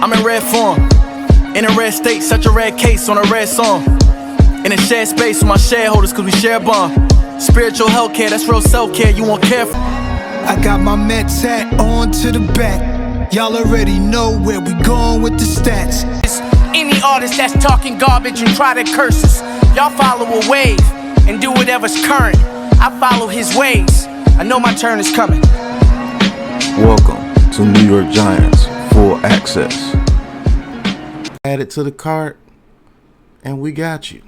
I'm in red form, in a red state, such a red case on a red song. In a shared space with my shareholders, cause we share a bond. Spiritual health care, that's real self-care, you won't care for. I got my Mets hat on to the back. Y'all already know where we going with the stats. Any artist that's talking garbage and try to curse us, y'all follow a wave and do whatever's current. I follow his ways, I know my turn is coming. Welcome to New York Giants Full Access. Add it to the cart and we got you.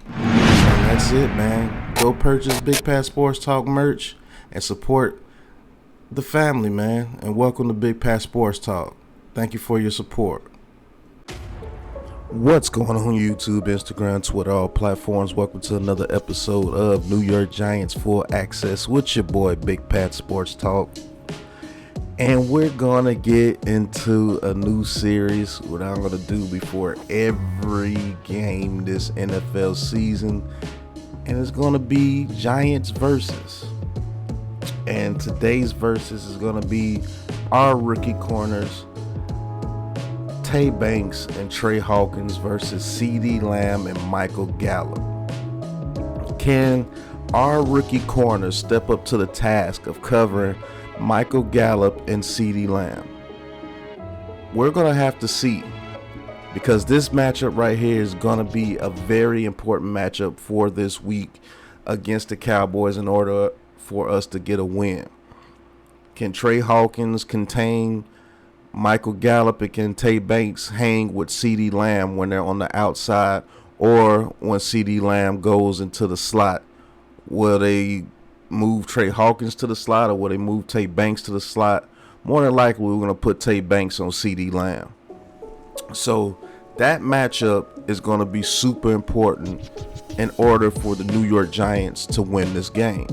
And that's it, man. Go purchase Big Pat Sports Talk merch and support the family, man. And welcome to Big Pat Sports Talk. Thank you for your support. What's going on YouTube, Instagram, Twitter, all platforms? Welcome to another episode of New York Giants Full Access with your boy Big Pat Sports Talk. And we're gonna get into a new series, what I'm gonna do before every game this NFL season, and it's gonna be Giants versus. And today's versus is gonna be our rookie corners, Tay Banks and Trey Hawkins versus CeeDee Lamb and Michael Gallup. Can our rookie corners step up to the task of covering Michael Gallup and CeeDee Lamb? We're going to have to see, because this matchup right here is going to be a very important matchup for this week against the Cowboys in order for us to get a win. Can Trey Hawkins contain Michael Gallup, and can Tay Banks hang with CeeDee Lamb when they're on the outside, or when CeeDee Lamb goes into the slot? Will they move Trey Hawkins to the slot, or will they move Tay Banks to the slot? More than likely, we're going to put Tay Banks on CeeDee Lamb. So that matchup is going to be super important in order for the New York Giants to win this game.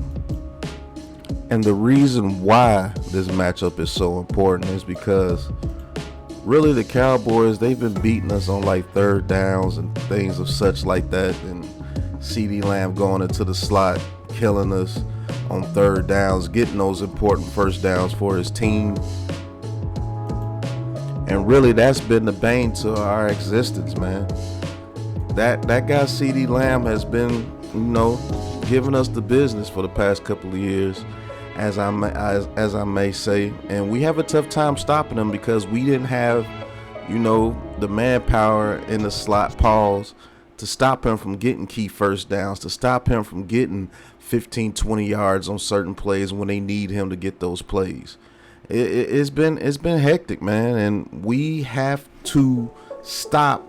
And the reason why this matchup is so important is because really the Cowboys, they've been beating us on like third downs and things of such like that. And CeeDee Lamb going into the slot, killing us on third downs, getting those important first downs for his team. And really that's been the bane to our existence, man. That guy CeeDee Lamb has been, giving us the business for the past couple of years, as I may say, and we have a tough time stopping him because we didn't have, the manpower in the slot pause to stop him from getting key first downs, to stop him from getting 15, 20 yards on certain plays when they need him to get those plays. It's been hectic, man, and we have to stop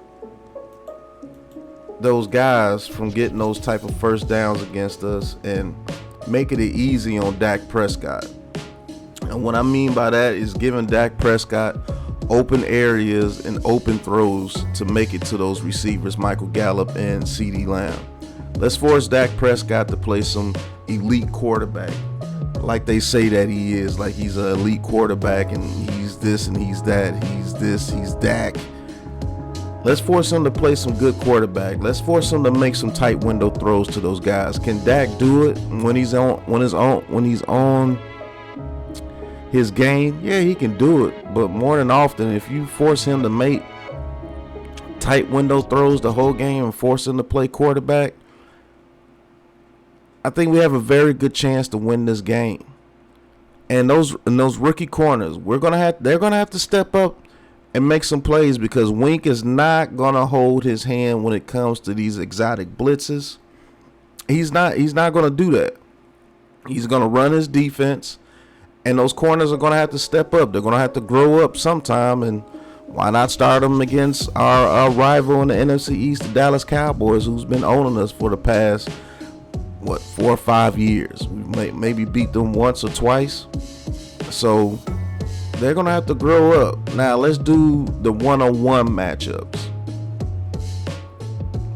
those guys from getting those type of first downs against us and making it easy on Dak Prescott. And what I mean by that is giving Dak Prescott open areas and open throws to make it to those receivers, Michael Gallup and CeeDee Lamb. Let's force Dak Prescott to play some elite quarterback, like they say that he is, like he's an elite quarterback and he's this and he's that, he's this, he's Dak. Let's force him to play some good quarterback. Let's force him to make some tight window throws to those guys. Can Dak do it when he's on his game? Yeah, he can do it. But more than often, if you force him to make tight window throws the whole game and force him to play quarterback, I think we have a very good chance to win this game. And those rookie corners, they're gonna have to step up and make some plays, because Wink is not gonna hold his hand when it comes to these exotic blitzes. He's not gonna do that. He's gonna run his defense, and those corners are gonna have to step up. They're gonna have to grow up sometime, and why not start them against our rival in the NFC East, the Dallas Cowboys, who's been owning us for the past 4 or 5 years. We maybe beat them once or twice. So they're going to have to grow up. Now, let's do the one-on-one matchups.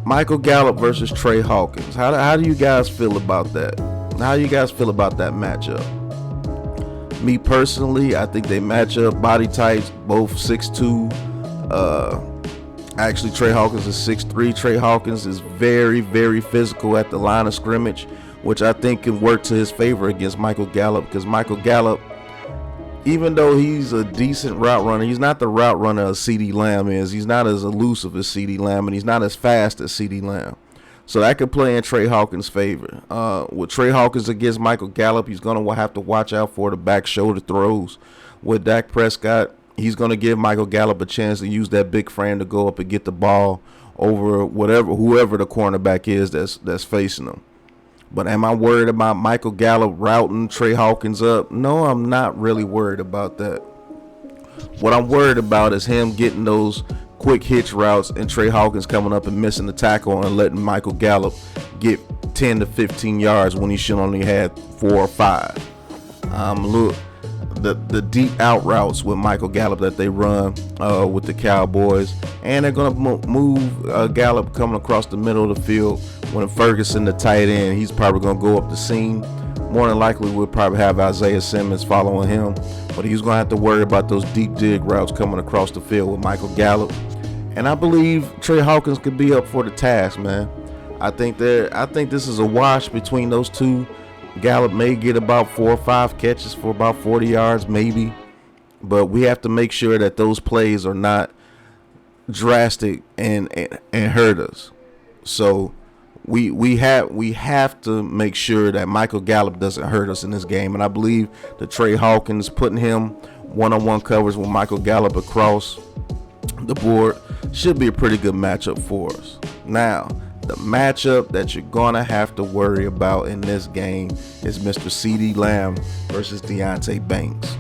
Michael Gallup versus Trey Hawkins. How do you guys feel about that? How do you guys feel about that matchup? Me personally, I think they match up body types, both 6'2". Actually, Trey Hawkins is 6'3". Trey Hawkins is very, very physical at the line of scrimmage, which I think can work to his favor against Michael Gallup, because Michael Gallup even though he's a decent route runner, he's not the route runner as CeeDee Lamb is. He's not as elusive as CeeDee Lamb, and he's not as fast as CeeDee Lamb. So that could play in Trey Hawkins' favor. With Trey Hawkins against Michael Gallup, he's going to have to watch out for the back shoulder throws. With Dak Prescott, he's going to give Michael Gallup a chance to use that big frame to go up and get the ball over whoever the cornerback is that's facing him. But am I worried about Michael Gallup routing Trey Hawkins up? No, I'm not really worried about that. What I'm worried about is him getting those quick hitch routes and Trey Hawkins coming up and missing the tackle and letting Michael Gallup get 10 to 15 yards when he should only had 4 or 5. Look, the deep out routes with Michael Gallup that they run with the Cowboys, and they're going to move Gallup coming across the middle of the field. When Ferguson, the tight end, he's probably going to go up the seam. More than likely, we'll probably have Isaiah Simmons following him, but he's going to have to worry about those deep dig routes coming across the field with Michael Gallup. And I believe Trey Hawkins could be up for the task, man. I think this is a wash between those two. Gallup may get about 4 or 5 catches for about 40 yards, maybe. But we have to make sure that those plays are not drastic and hurt us. So we have to make sure that Michael Gallup doesn't hurt us in this game. And I believe that Trey Hawkins putting him one-on-one covers with Michael Gallup across the board should be a pretty good matchup for us. Now, the matchup that you're going to have to worry about in this game is Mr. CeeDee Lamb versus Deonte Banks.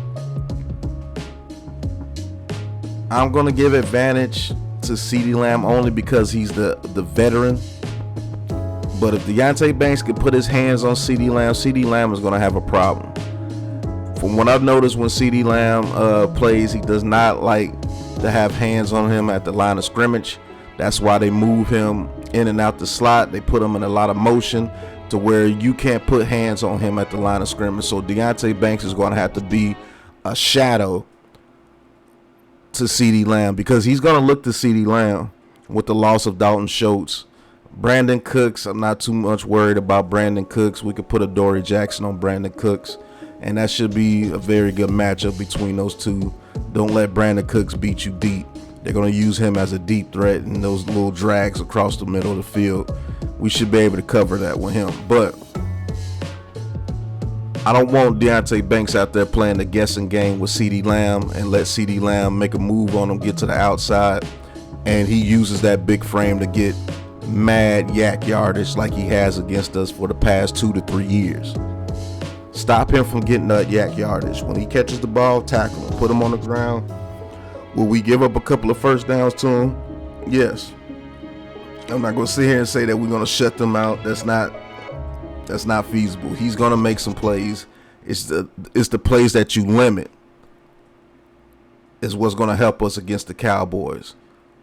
I'm going to give advantage to CeeDee Lamb only because he's the veteran. But if Deonte Banks can put his hands on CeeDee Lamb is going to have a problem. From what I've noticed when CeeDee Lamb plays, he does not like to have hands on him at the line of scrimmage. That's why they move him in and out the slot. They put him in a lot of motion to where you can't put hands on him at the line of scrimmage. So Deonte Banks is going to have to be a shadow to CeeDee Lamb because he's going to look to CeeDee Lamb with the loss of Dalton Schultz. Brandon Cooks, I'm not too much worried about Brandon Cooks. We could put a Dory Jackson on Brandon Cooks, and that should be a very good matchup between those two. Don't let Brandon Cooks beat you deep. They're going to use him as a deep threat in those little drags across the middle of the field. We should be able to cover that with him. But I don't want Deonte Banks out there playing the guessing game with CeeDee Lamb and let CeeDee Lamb make a move on him, get to the outside, and he uses that big frame to get mad yak yardage like he has against us for the past 2 to 3 years. Stop him from getting that yak yardage. When he catches the ball, tackle him, put him on the ground. Will we give up a couple of first downs to him? Yes. I'm not going to sit here and say that we're going to shut them out. That's not feasible. He's going to make some plays. It's the plays that you limit is what's going to help us against the Cowboys.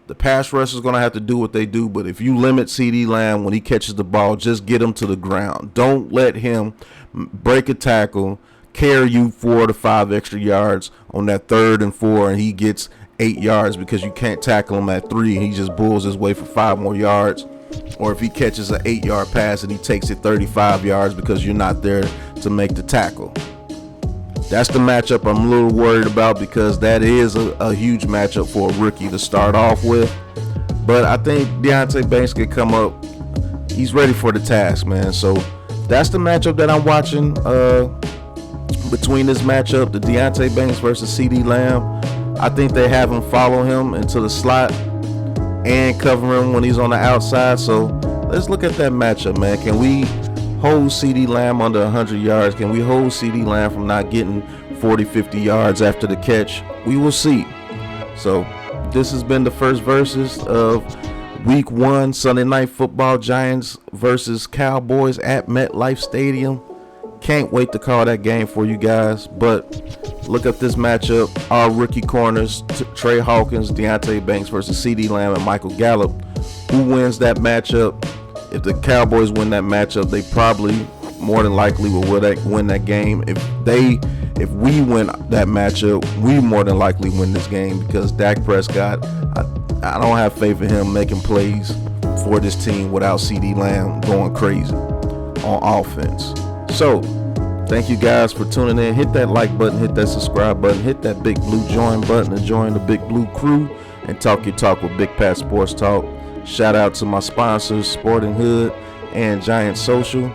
The pass rush is going to have to do what they do, but if you limit CeeDee Lamb when he catches the ball, just get him to the ground. Don't let him break a tackle, carry you 4 to 5 extra yards on that 3rd and 4, and he gets 8 yards because you can't tackle him at 3, and he just bulls his way for 5 more yards. Or if he catches an 8-yard pass and he takes it 35 yards because you're not there to make the tackle. That's the matchup I'm a little worried about because that is a huge matchup for a rookie to start off with. But I think Deonte Banks could come up. He's ready for the task, man. So that's the matchup that I'm watching between this matchup, the Deonte Banks versus CeeDee Lamb. I think they have him follow him into the slot and cover him when he's on the outside. So let's look at that matchup, man. Can we hold CeeDee Lamb under 100 yards? Can we hold CeeDee Lamb from not getting 40, 50 yards after the catch? We will see. So this has been the first versus of Week 1, Sunday Night Football, Giants versus Cowboys at MetLife Stadium. Can't wait to call that game for you guys. But look up this matchup. Our rookie corners, Trey Hawkins, Deonte Banks versus CeeDee Lamb and Michael Gallup. Who wins that matchup? If the Cowboys win that matchup, they probably more than likely will win that game. If we win that matchup, we more than likely win this game because Dak Prescott, I don't have faith in him making plays for this team without CeeDee Lamb going crazy on offense. So Thank you guys for tuning in. Hit that like button, hit that subscribe button, hit that big blue join button to join the big blue crew and talk your talk with Big Pat Sports Talk. Shout out to my sponsors, Sporting Hood and Giant Social.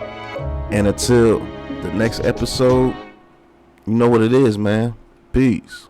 And until the next episode, you know what it is, man. Peace.